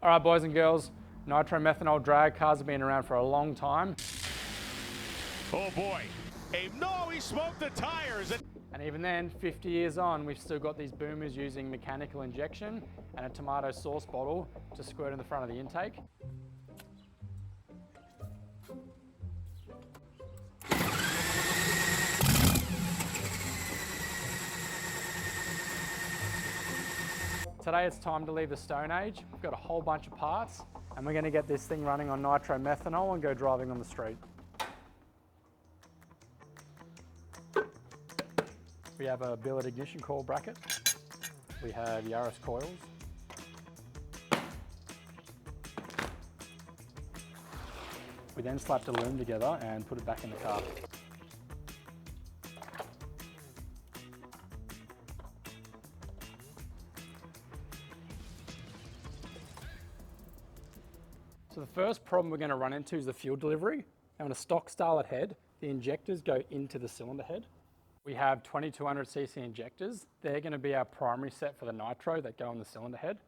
All right, boys and girls, nitro-methanol drag cars have been around for a long time. Oh boy, no, he smoked the tires. And even then, 50 years on, we've still got these boomers using mechanical injection and a tomato sauce bottle to squirt in the front of the intake. Today it's time to leave the Stone Age. We've got a whole bunch of parts and we're going to get this thing running on nitro-methanol and go driving on the street. We have a billet ignition coil bracket. We have Yaris coils. We then slapped a loom together and put it back in the car. So the first problem we're going to run into is the fuel delivery. And on a stock starlet head, the injectors go into the cylinder head. We have 2200cc injectors. They're going to be our primary set for the nitro that go on the cylinder head.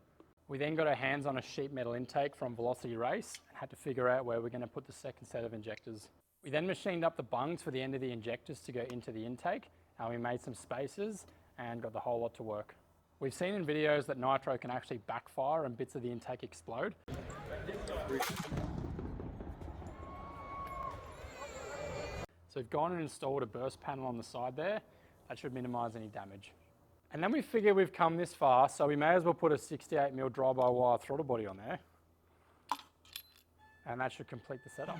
We then got our hands on a sheet metal intake from Velocity Race and had to figure out where we're going to put the second set of injectors. We then machined up the bungs for the end of the injectors to go into the intake, and we made some spacers and got the whole lot to work. We've seen in videos that nitro can actually backfire and bits of the intake explode. So we've gone and installed a burst panel on the side there. That should minimize any damage. And then we figure we've come this far, so we may as well put a 68mm drive-by-wire throttle body on there. And that should complete the setup.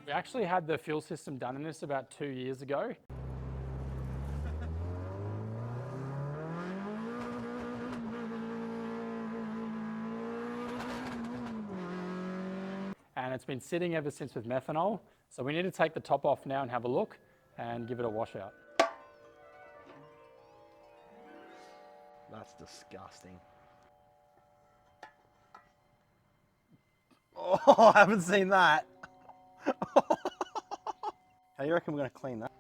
We actually had the fuel system done in this about 2 years ago. And it's been sitting ever since with methanol. So we need to take the top off now and have a look and give it a washout. That's disgusting. Oh, I haven't seen that. How do you reckon we're going to clean that?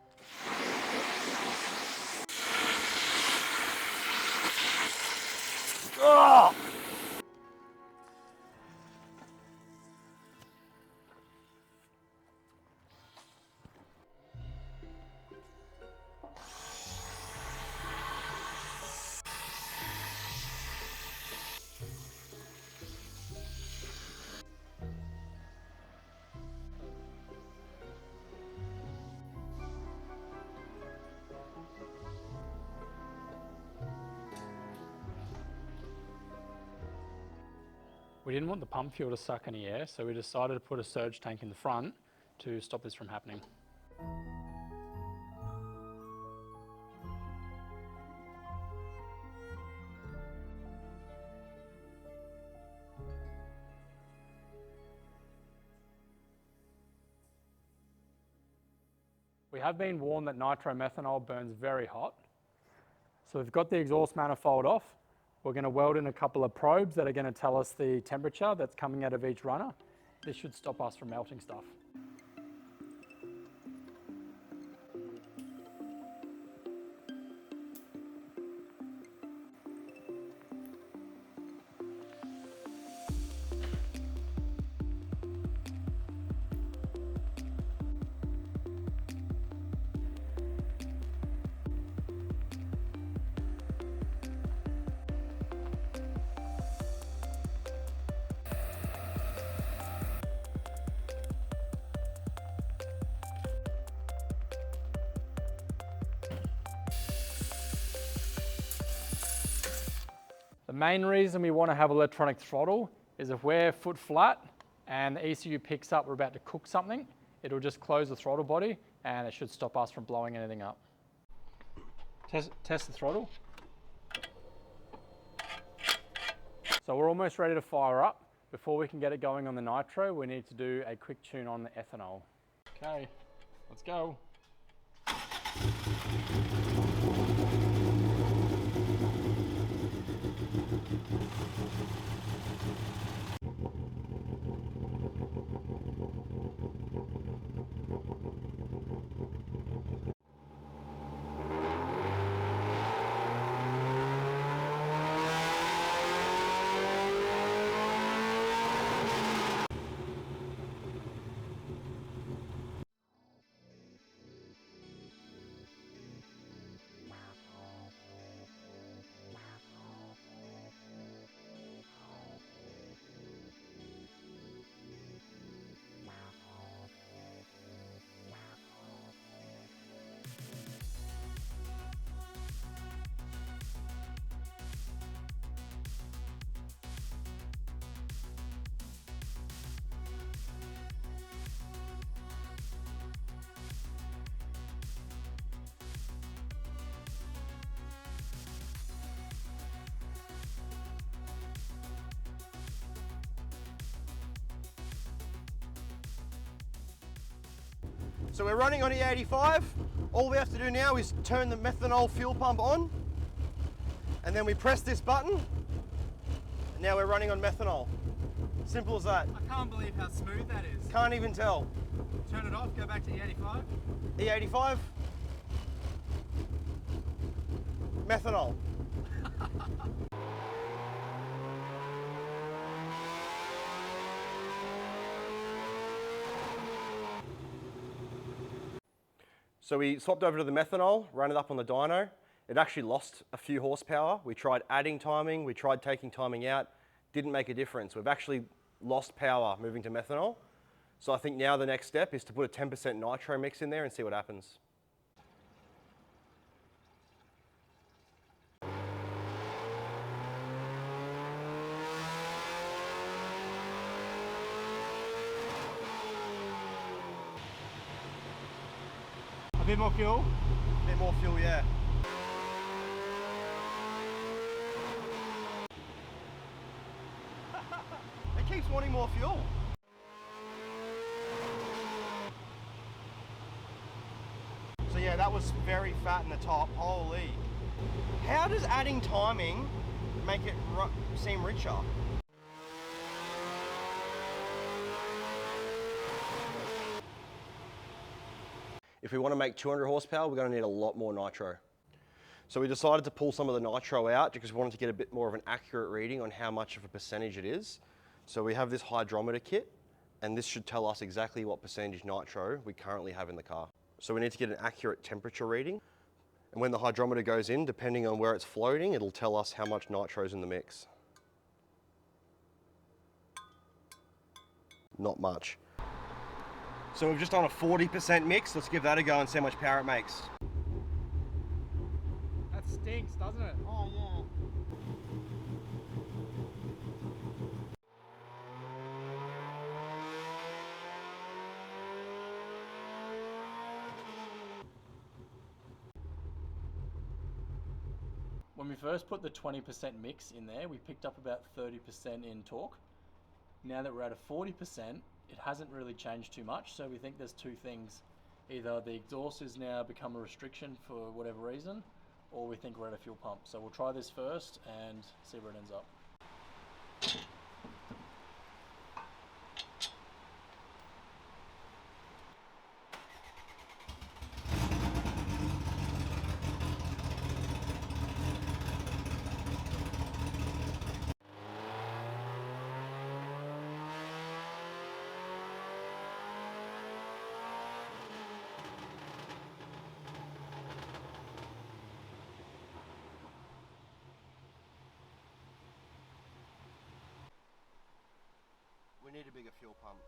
Oh! We didn't want the pump fuel to suck any air, so we decided to put a surge tank in the front to stop this from happening. We have been warned that nitro-methanol burns very hot. So we've got the exhaust manifold off. We're going to weld in a couple of probes that are going to tell us the temperature that's coming out of each runner. This should stop us from melting stuff. The main reason we want to have electronic throttle is if we're foot flat and the ECU picks up we're about to cook something, it'll just close the throttle body and it should stop us from blowing anything up. Test the throttle. So we're almost ready to fire up. Before we can get it going on the nitro, we need to do a quick tune on the ethanol. Okay, let's go. So we're running on E85. All we have to do now is turn the methanol fuel pump on, and then we press this button, and now we're running on methanol. Simple as that. I can't believe how smooth that is. Can't even tell. Turn it off, go back to E85. E85. Methanol. So we swapped over to the methanol, ran it up on the dyno. It actually lost a few horsepower. We tried adding timing, we tried taking timing out, didn't make a difference. We've actually lost power moving to methanol. So I think now the next step is to put a 10% nitro mix in there and see what happens. A bit more fuel? A bit more fuel, yeah. It keeps wanting more fuel. So yeah, that was very fat in the top, holy. How does adding timing make it seem richer? If we want to make 200 horsepower, we're going to need a lot more nitro. So we decided to pull some of the nitro out because we wanted to get a bit more of an accurate reading on how much of a percentage it is. So we have this hydrometer kit, and this should tell us exactly what percentage nitro we currently have in the car. So we need to get an accurate temperature reading. And when the hydrometer goes in, depending on where it's floating, it'll tell us how much nitro is in the mix. Not much. So we've just done a 40% mix. Let's give that a go and see how much power it makes. That stinks, doesn't it? Oh yeah. When we first put the 20% mix in there, we picked up about 30% in torque. Now that we're at a 40%, it hasn't really changed too much, so we think there's two things. Either the exhaust has now become a restriction for whatever reason, or we think we're at a fuel pump. So we'll try this first and see where it ends up. We need a bigger fuel pump.